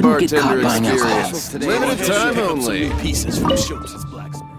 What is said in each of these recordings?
Didn't get caught Bartender buying experience. alcohol. Limited time only. Pieces from Schultz's blacksmith.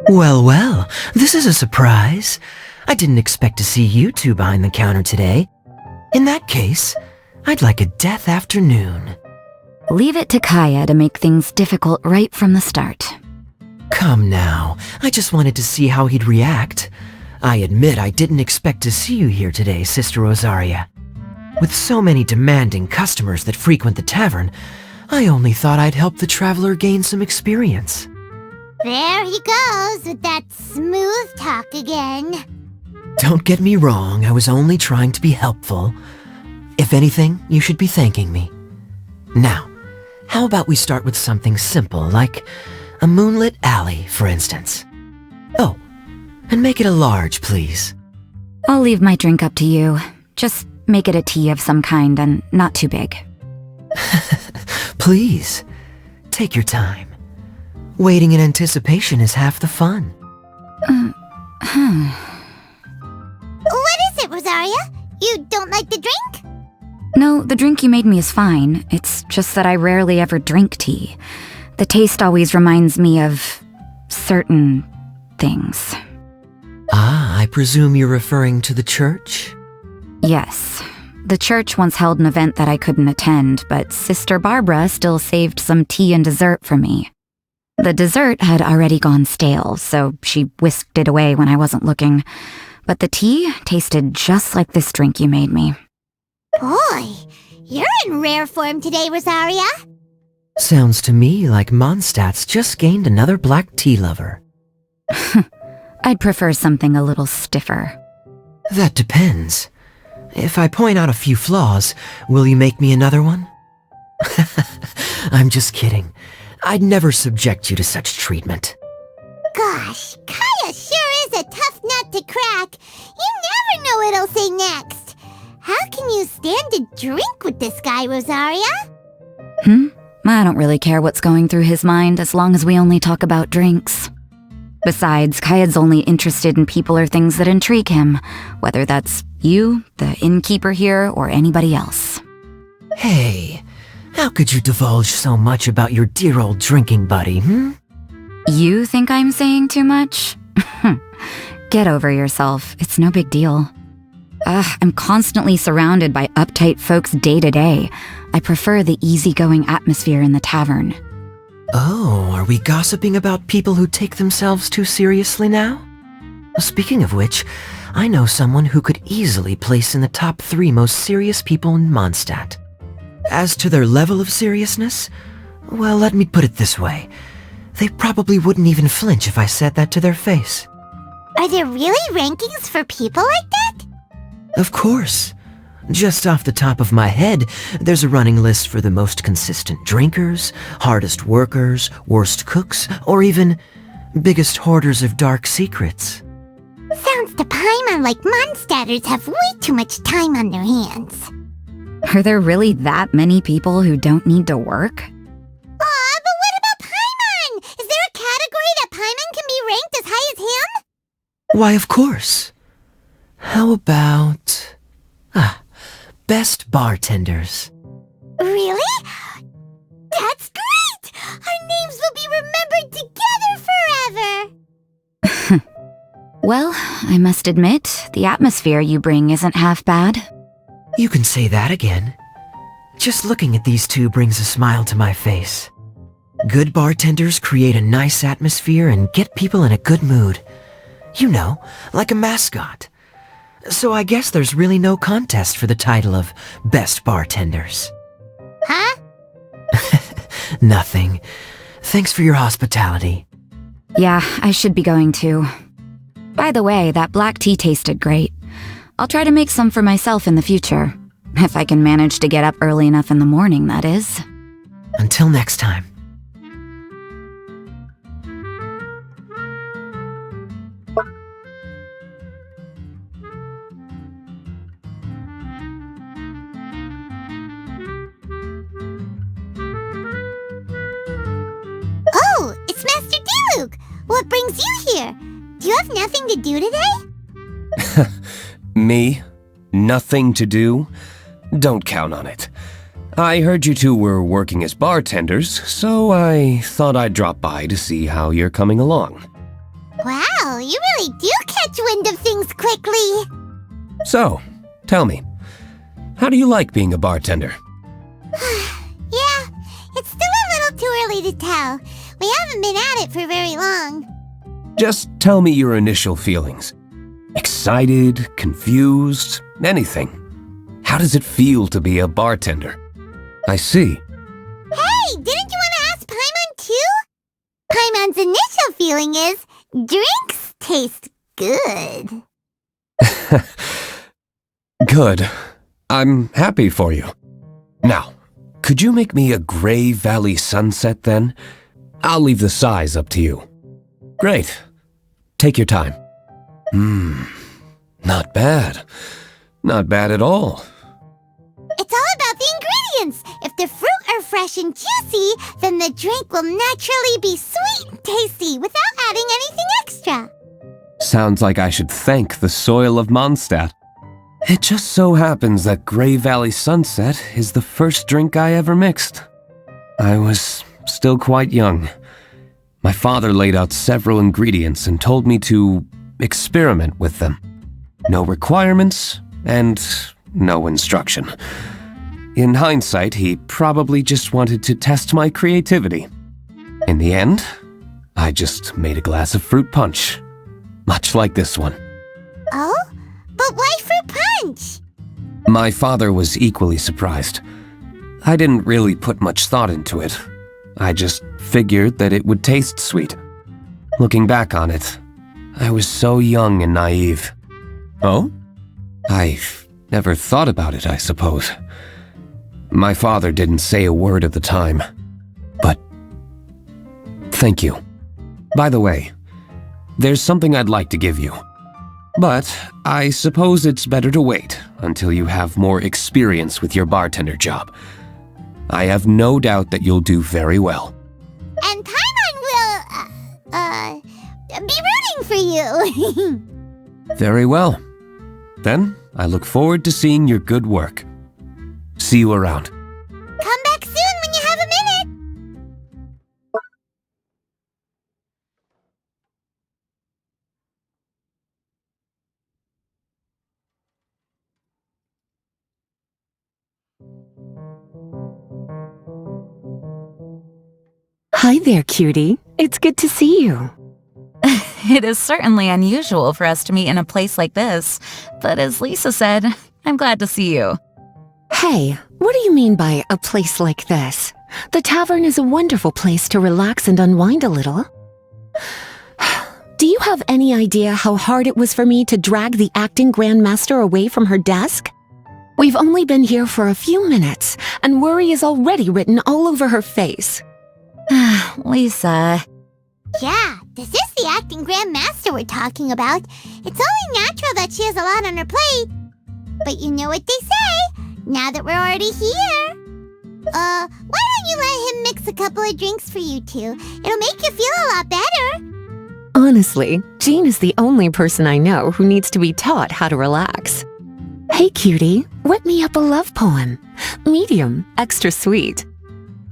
Well, well, this is a surprise. I didn't expect to see you two behind the counter today. In that case, I'd like a death afternoon. Leave it to Kaya to make things difficult right from the start. Come now, I just wanted to see how he'd react. I admit I didn't expect to see you here today, Sister Rosaria. With so many demanding customers that frequent the tavern, I only thought I'd help the traveler gain some experience. There he goes with that smooth talk again. Don't get me wrong, I was only trying to be helpful. If anything, you should be thanking me. Now, how about we start with something simple, like a moonlit alley, for instance? Oh, and make it a large, please. I'll leave my drink up to you. Just make it a tea of some kind and not too big. Please, take your time. Waiting in anticipation is half the fun. What is it, Rosaria? You don't like the drink? No, the drink you made me is fine. It's just that I rarely ever drink tea. The taste always reminds me of certain things. Ah, I presume you're referring to the church? Yes. The church once held an event that I couldn't attend, but Sister Barbara still saved some tea and dessert for me. The dessert had already gone stale, so she whisked it away when I wasn't looking. But the tea tasted just like this drink you made me. Boy, you're in rare form today, Rosaria. Sounds to me like Mondstadt's just gained another black tea lover. I'd prefer something a little stiffer. That depends. If I point out a few flaws, will you make me another one? I'm just kidding. I'd never subject you to such treatment. Gosh, Kaya sure is a tough nut to crack. You never know what he'll say next. How can you stand to drink with this guy, Rosaria? I don't really care what's going through his mind as long as we only talk about drinks. Besides, Kaya's only interested in people or things that intrigue him, whether that's you, the innkeeper here, or anybody else. Hey, how could you divulge so much about your dear old drinking buddy, You think I'm saying too much? Get over yourself. It's no big deal. I'm constantly surrounded by uptight folks day to day. I prefer the easygoing atmosphere in the tavern. Oh, are we gossiping about people who take themselves too seriously now? Speaking of which, I know someone who could easily place in the top 3 most serious people in Mondstadt. As to their level of seriousness, well, let me put it this way. They probably wouldn't even flinch if I said that to their face. Are there really rankings for people like that? Of course. Just off the top of my head, there's a running list for the most consistent drinkers, hardest workers, worst cooks, or even biggest hoarders of dark secrets. Sounds to Paimon like Mondstadters have way too much time on their hands. Are there really that many people who don't need to work? Aw, but what about Paimon? Is there a category that Paimon can be ranked as high as him? Why, of course. How about... best bartenders. Really? That's great! Our names will be remembered together forever! Well, I must admit, the atmosphere you bring isn't half bad. You can say that again. Just looking at these two brings a smile to my face. Good bartenders create a nice atmosphere and get people in a good mood. You know, like a mascot. So I guess there's really no contest for the title of Best Bartenders. Huh? Nothing. Thanks for your hospitality. Yeah, I should be going too. By the way, that black tea tasted great. I'll try to make some for myself in the future. If I can manage to get up early enough in the morning, that is. Until next time. Oh, it's Master Dialog! What brings you here? Do you have nothing to do today? Me? Nothing to do? Don't count on it. I heard you two were working as bartenders, so I thought I'd drop by to see how you're coming along. Wow, you really do catch wind of things quickly. So, tell me, how do you like being a bartender? Yeah, it's still a little too early to tell. We haven't been at it for very long. Just tell me your initial feelings. Excited, confused, anything. How does it feel to be a bartender? I see. Hey, didn't you want to ask Paimon too? Paimon's initial feeling is, drinks taste good. Good. I'm happy for you. Now, could you make me a Gray Valley sunset then? I'll leave the size up to you. Great. Take your time. Not bad. Not bad at all. It's all about the ingredients. If the fruit are fresh and juicy, then the drink will naturally be sweet and tasty without adding anything extra. Sounds like I should thank the soil of Mondstadt. It just so happens that Gray Valley Sunset is the first drink I ever mixed. I was still quite young. My father laid out several ingredients and told me to experiment with them. No requirements and no instruction. In hindsight, he probably just wanted to test my creativity. In the end, I just made a glass of fruit punch, much like this one. Oh? But why fruit punch? My father was equally surprised. I didn't really put much thought into it. I just figured that it would taste sweet. Looking back on it, I was so young and naive. Oh? I've never thought about it, I suppose. My father didn't say a word at the time, but thank you. By the way, there's something I'd like to give you. But I suppose it's better to wait until you have more experience with your bartender job. I have no doubt that you'll do very well. And Paimon will, be rooting for you. Very well. Then I look forward to seeing your good work. See you around. Come back soon when you have a minute. Hi there, cutie. It's good to see you. It is certainly unusual for us to meet in a place like this, but as Lisa said, I'm glad to see you. Hey, what do you mean by a place like this? The tavern is a wonderful place to relax and unwind a little. Do you have any idea how hard it was for me to drag the acting grandmaster away from her desk? We've only been here for a few minutes, and worry is already written all over her face. Lisa. Yeah, this is the acting grandmaster we're talking about. It's only natural that she has a lot on her plate. But you know what they say, now that we're already here. Why don't you let him mix a couple of drinks for you two? It'll make you feel a lot better. Honestly, Jean is the only person I know who needs to be taught how to relax. Hey, cutie, whip me up a love poem. Medium, extra sweet.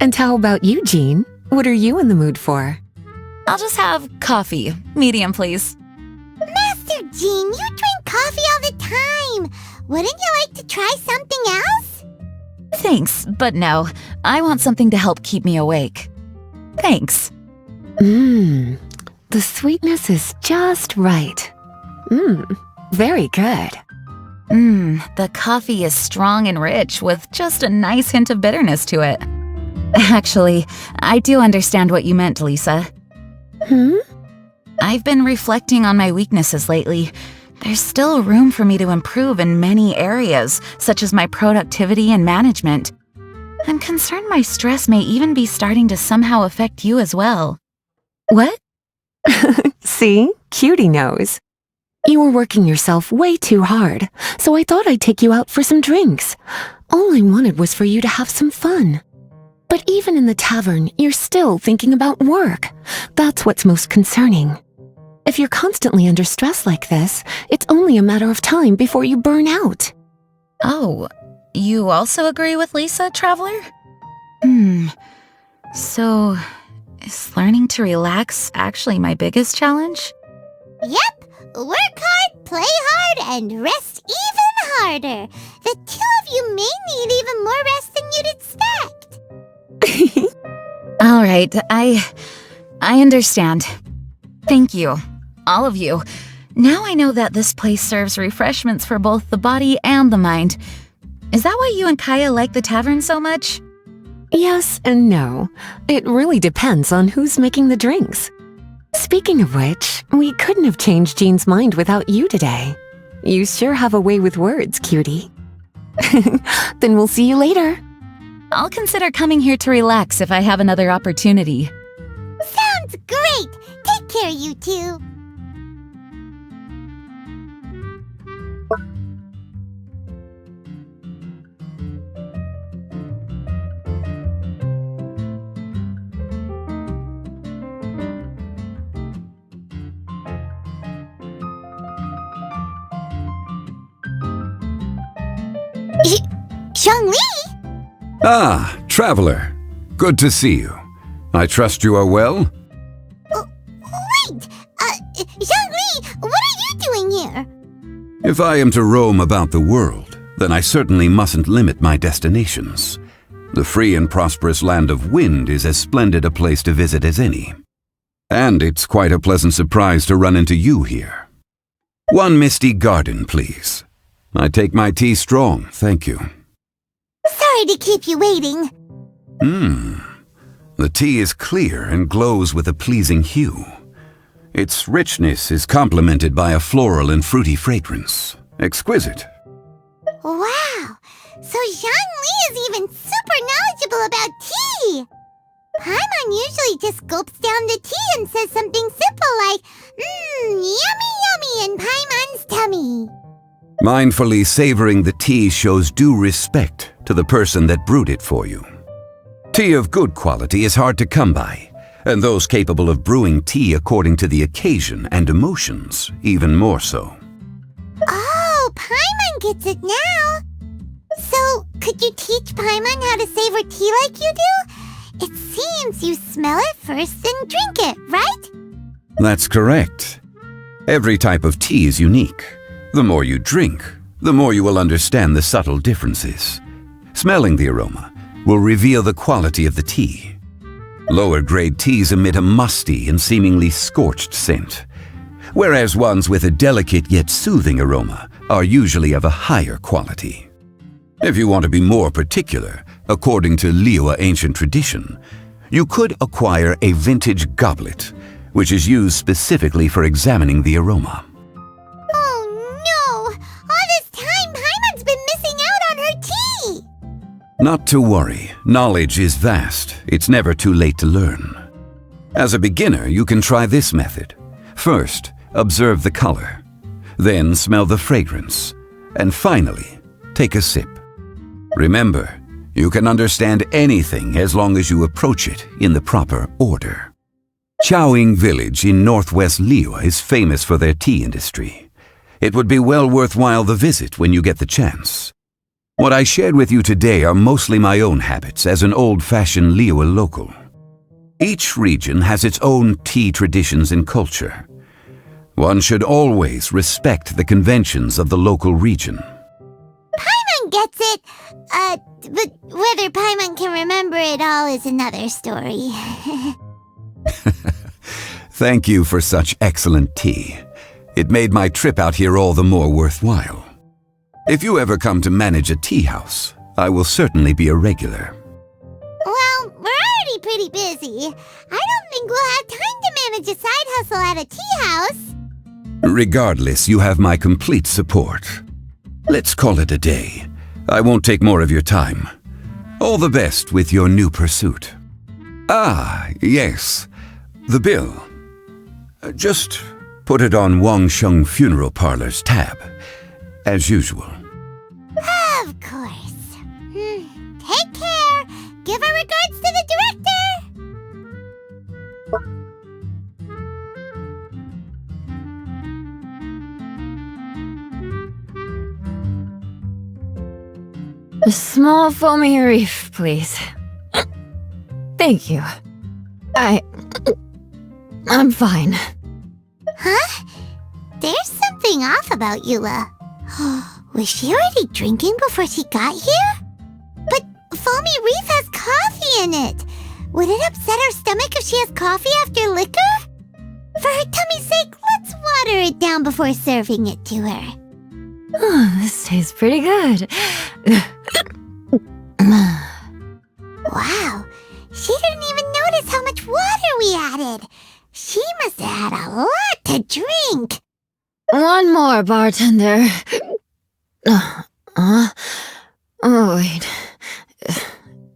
And how about you, Jean? What are you in the mood for? I'll just have coffee. Medium, please. Master Jean, you drink coffee all the time. Wouldn't you like to try something else? Thanks, but no. I want something to help keep me awake. Thanks. The sweetness is just right. Very good. The coffee is strong and rich with just a nice hint of bitterness to it. Actually, I do understand what you meant, Lisa. I've been reflecting on my weaknesses lately. There's still room for me to improve in many areas, such as my productivity and management. I'm concerned my stress may even be starting to somehow affect you as well. What? See? Cutie knows. You were working yourself way too hard, so I thought I'd take you out for some drinks. All I wanted was for you to have some fun. But even in the tavern, you're still thinking about work. That's what's most concerning. If you're constantly under stress like this, it's only a matter of time before you burn out. Oh, you also agree with Lisa, Traveler? So, is learning to relax actually my biggest challenge? Yep, work hard, play hard, and rest even harder. The two of you may need even more rest than you'd expect. All right, I understand. Thank you, all of you. Now I know that this place serves refreshments for both the body and the mind. Is that why you and Kaya like the tavern so much? Yes and no. It really depends on who's making the drinks. Speaking of which, we couldn't have changed Jean's mind without you today. You sure have a way with words, cutie. Then we'll see you later. I'll consider coming here to relax if I have another opportunity. Sounds great! Take care, you two. Zhongli? Ah, traveler. Good to see you. I trust you are well? Wait! Zhongli, what are you doing here? If I am to roam about the world, then I certainly mustn't limit my destinations. The free and prosperous land of Wind is as splendid a place to visit as any. And it's quite a pleasant surprise to run into you here. One misty garden, please. I take my tea strong, thank you. Sorry to keep you waiting. The tea is clear and glows with a pleasing hue. Its richness is complemented by a floral and fruity fragrance. Exquisite. Wow! So Zhongli is even super knowledgeable about tea! Paimon usually just gulps down the tea and says something simple like, yummy yummy in Paimon's tummy. Mindfully savoring the tea shows due respect to the person that brewed it for you. Tea of good quality is hard to come by, and those capable of brewing tea according to the occasion and emotions, even more so. Oh, Paimon gets it now. So, could you teach Paimon how to savor tea like you do? It seems you smell it first and drink it, right? That's correct. Every type of tea is unique. The more you drink, the more you will understand the subtle differences. Smelling the aroma will reveal the quality of the tea. Lower-grade teas emit a musty and seemingly scorched scent, whereas ones with a delicate yet soothing aroma are usually of a higher quality. If you want to be more particular, according to Liyue ancient tradition, you could acquire a vintage goblet, which is used specifically for examining the aroma. Oh no! All this time, Paimon's been missing out on her tea! Not to worry, knowledge is vast. It's never too late to learn. As a beginner, you can try this method. First, observe the color. Then smell the fragrance. And finally, take a sip. Remember, you can understand anything as long as you approach it in the proper order. Chaoying Village in northwest Liyue is famous for their tea industry. It would be well worthwhile the visit when you get the chance. What I shared with you today are mostly my own habits as an old-fashioned Liyue local. Each region has its own tea traditions and culture. One should always respect the conventions of the local region. Paimon gets it, but whether Paimon can remember it all is another story. Thank you for such excellent tea. It made my trip out here all the more worthwhile. If you ever come to manage a tea house, I will certainly be a regular. Well, we're already pretty busy. I don't think we'll have time to manage a side hustle at a tea house. Regardless, you have my complete support. Let's call it a day. I won't take more of your time. All the best with your new pursuit. Ah, yes. The bill. Just put it on Wangsheng Funeral Parlor's tab, as usual. Of course. Take care. Give our regards to the director. A small foamy reef, please. Thank you. I'm fine. Huh? There's something off about Eula. Was she already drinking before she got here? But Foamy Reef has coffee in it. Would it upset her stomach if she has coffee after liquor? For her tummy's sake, let's water it down before serving it to her. Oh, this tastes pretty good. Wow, she didn't even notice how much water we added. She must have had a lot to drink. One more, bartender. Oh, wait.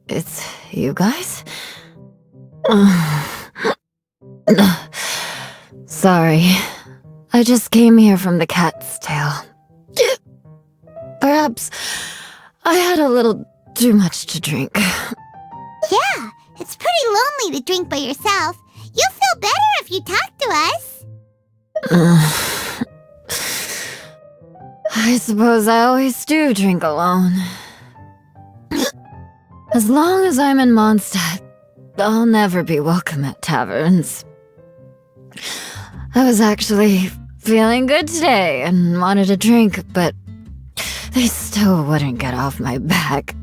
It's you guys? Sorry. I just came here from the Cat's Tail. Perhaps I had a little too much to drink. Yeah, it's pretty lonely to drink by yourself. You'll feel better if you talk to us. I suppose I always do drink alone. As long as I'm in Mondstadt, I'll never be welcome at taverns. I was actually feeling good today and wanted a drink, but they still wouldn't get off my back.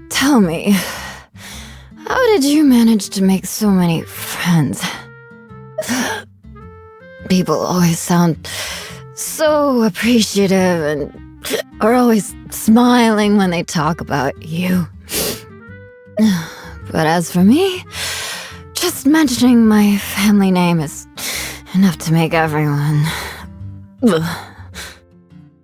Tell me, how did you manage to make so many friends? People always sound so appreciative and are always smiling when they talk about you. But as for me, just mentioning my family name is enough to make everyone... You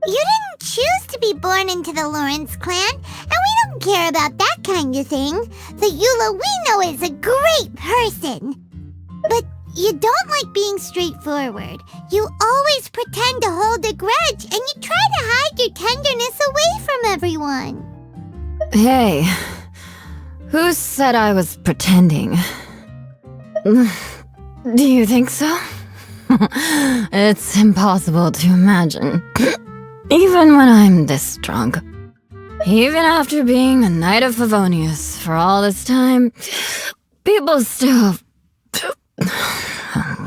didn't choose to be born into the Lawrence clan, and we don't care about that kind of thing. The Eula we know is a great person. But you don't like being straightforward. You always pretend to hold a grudge, and you try to hide your tenderness away from everyone. Hey, who said I was pretending? Do you think so? It's impossible to imagine. Even when I'm this drunk. Even after being a Knight of Favonius for all this time, people still...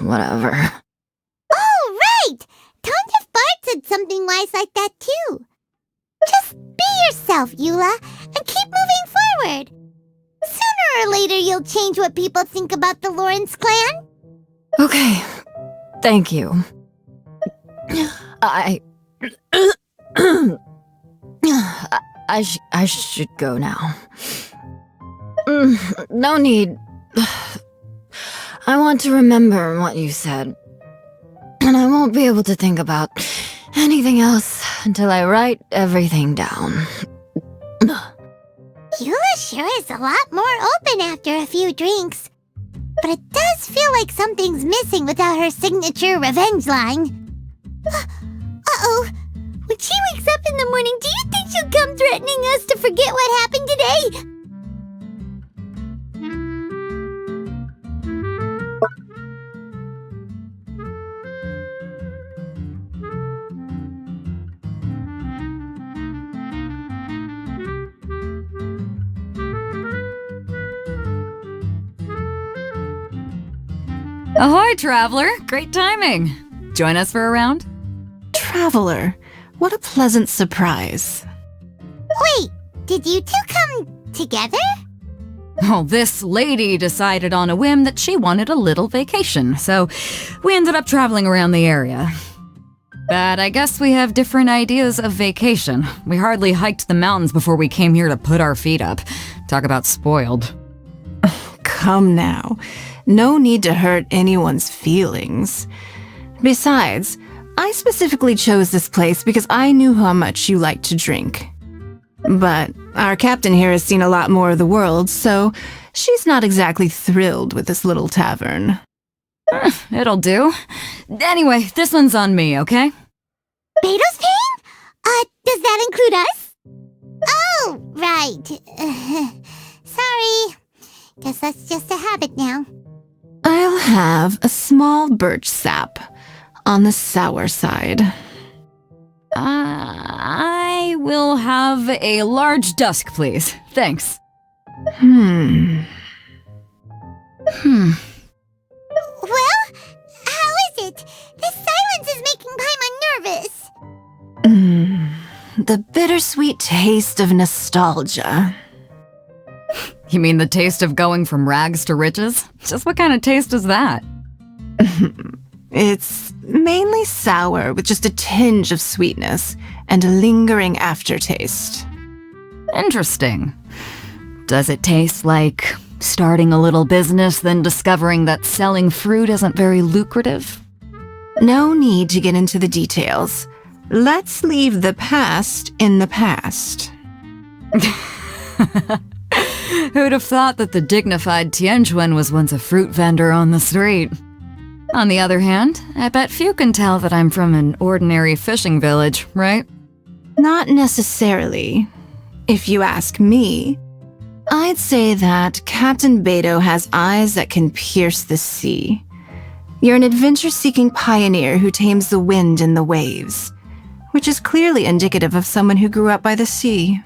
Whatever. Oh, right! Tontif Bart said something wise like that, too. Just be yourself, Eula, and keep moving forward. Sooner or later, you'll change what people think about the Lawrence clan. Okay, thank you. I should go now. No need. I want to remember what you said. And I won't be able to think about anything else until I write everything down. Eula sure is a lot more open after a few drinks. But it does feel like something's missing without her signature revenge line. Uh-oh. When she wakes up in the morning, do you think she'll come threatening us to forget what happened today? Ahoy, traveler! Great timing. Join us for a round? Traveler, what a pleasant surprise. Wait, did you two come together? Well, this lady decided on a whim that she wanted a little vacation, so we ended up traveling around the area. But I guess we have different ideas of vacation. We hardly hiked the mountains before we came here to put our feet up. Talk about spoiled. Come now. No need to hurt anyone's feelings. Besides, I specifically chose this place because I knew how much you like to drink. But our captain here has seen a lot more of the world, so she's not exactly thrilled with this little tavern. It'll do. Anyway, this one's on me, okay? Beto's paying? Does that include us? Oh, right. Sorry. Guess that's just a habit now. I'll have a small birch sap on the sour side. I will have a large dusk, please. Thanks. Well, the bittersweet taste of nostalgia. You mean the taste of going from rags to riches? Just what kind of taste is that? It's mainly sour with just a tinge of sweetness and a lingering aftertaste. Interesting. Does it taste like starting a little business, then discovering that selling fruit isn't very lucrative? No need to get into the details. Let's leave the past in the past. Who'd have thought that the dignified Tianjuan was once a fruit vendor on the street? On the other hand, I bet few can tell that I'm from an ordinary fishing village, right? Not necessarily. If you ask me, I'd say that Captain Beto has eyes that can pierce the sea. You're an adventure-seeking pioneer who tames the wind and the waves, which is clearly indicative of someone who grew up by the sea.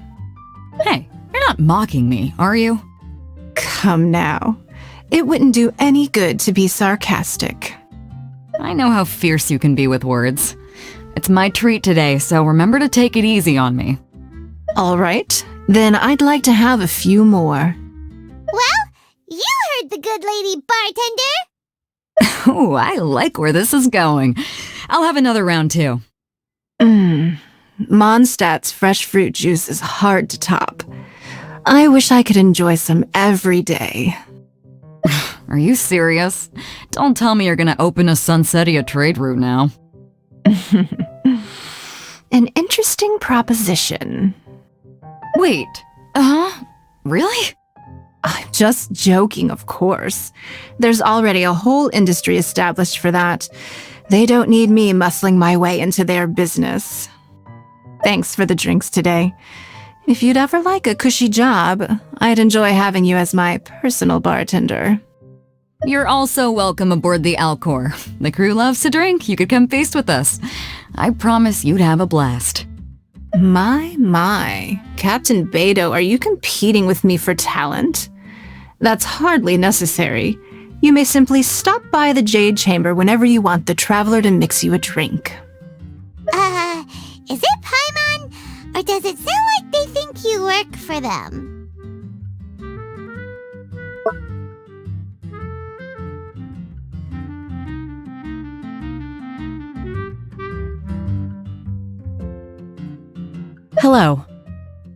Hey, you're not mocking me, are you? Come now. It wouldn't do any good to be sarcastic. I know how fierce you can be with words. It's my treat today, so remember to take it easy on me. All right, then I'd like to have a few more. Well, you heard the good lady bartender. Ooh, I like where this is going. I'll have another round too. Mondstadt's fresh fruit juice is hard to top. I wish I could enjoy some every day. Are you serious? Don't tell me you're gonna open a Sunsetia trade route now. An interesting proposition. Wait, really? I'm just joking, of course. There's already a whole industry established for that. They don't need me muscling my way into their business. Thanks for the drinks today. If you'd ever like a cushy job, I'd enjoy having you as my personal bartender. You're also welcome aboard the Alcor. The crew loves to drink. You could come feast with us. I promise you'd have a blast. My. Captain Beto, are you competing with me for talent? That's hardly necessary. You may simply stop by the Jade Chamber whenever you want the traveler to mix you a drink. Is it Paimon? Or does it sound like they think you work for them? Hello.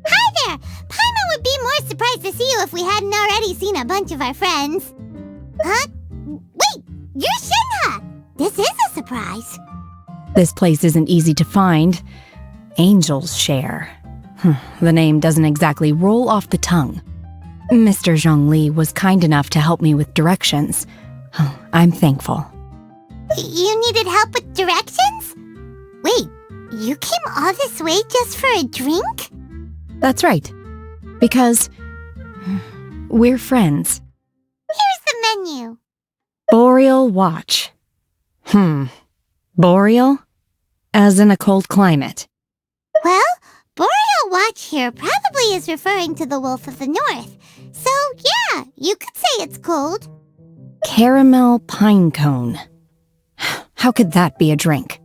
Hi there! Paimon would be more surprised to see you if we hadn't already seen a bunch of our friends. Huh? Wait, you're Shinha! This is a surprise. This place isn't easy to find. Angel's Share. The name doesn't exactly roll off the tongue. Mr. Zhongli was kind enough to help me with directions. I'm thankful. You needed help with directions? Wait, you came all this way just for a drink? That's right. Because we're friends. Here's the menu. Boreal Watch. Boreal? As in a cold climate. Well, Boreal Watch here probably is referring to the Wolf of the North. So, yeah, you could say it's cold. Caramel pine cone. How could that be a drink?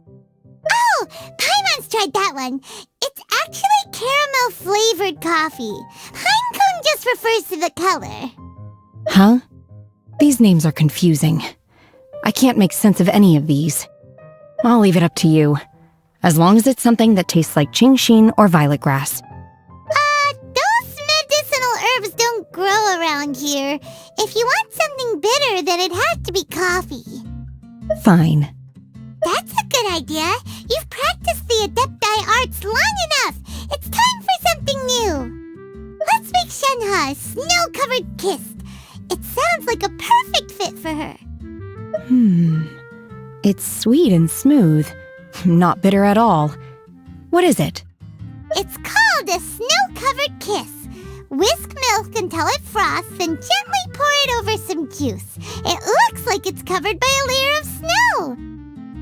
Oh, Paimon's tried that one. It's actually caramel-flavored coffee. Pine cone just refers to the color. Huh? These names are confusing. I can't make sense of any of these. I'll leave it up to you. As long as it's something that tastes like Qingxin or violet grass. Those medicinal herbs don't grow around here. If you want something bitter, then it'd have to be coffee. Fine. That's a good idea. You've practiced the Adepti arts long enough. It's time for something new. Let's make Shenhe a snow-covered kiss. It sounds like a perfect fit for her. It's sweet and smooth. Not bitter at all. What is it? It's called a snow-covered kiss. Whisk milk until it froths, then gently pour it over some juice. It looks like it's covered by a layer of snow.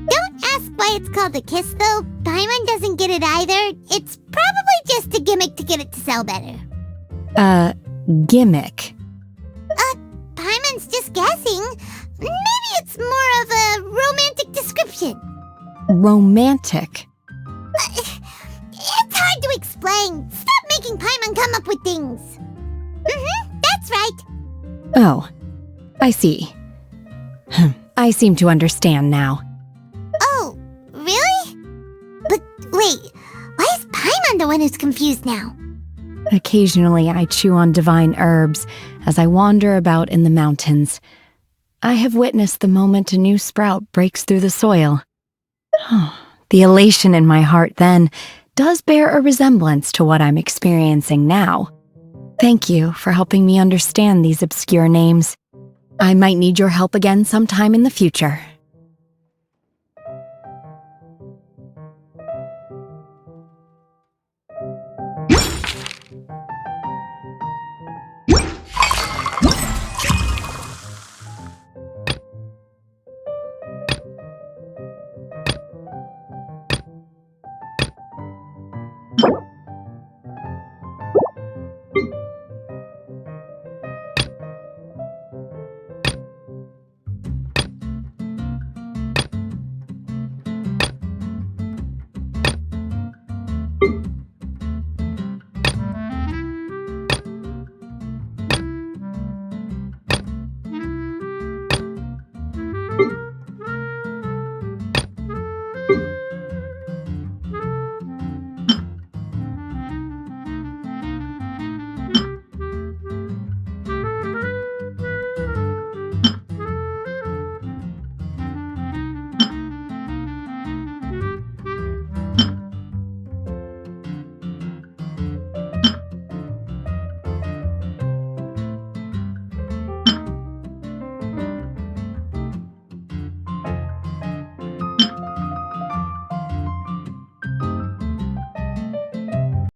Don't ask why it's called a kiss, though. Paimon doesn't get it either. It's probably just a gimmick to get it to sell better. Gimmick. Paimon's just guessing. Maybe it's more of a romantic description. Romantic. It's hard hard to explain. Stop making Paimon come up with things. That's right. Oh, I see. I seem to understand now. Oh, really? But wait, why is Paimon the one who's confused now? Occasionally I chew on divine herbs as I wander about in the mountains. I have witnessed the moment a new sprout breaks through the soil. The elation in my heart then does bear a resemblance to what I'm experiencing now. Thank you for helping me understand these obscure names. I might need your help again sometime in the future.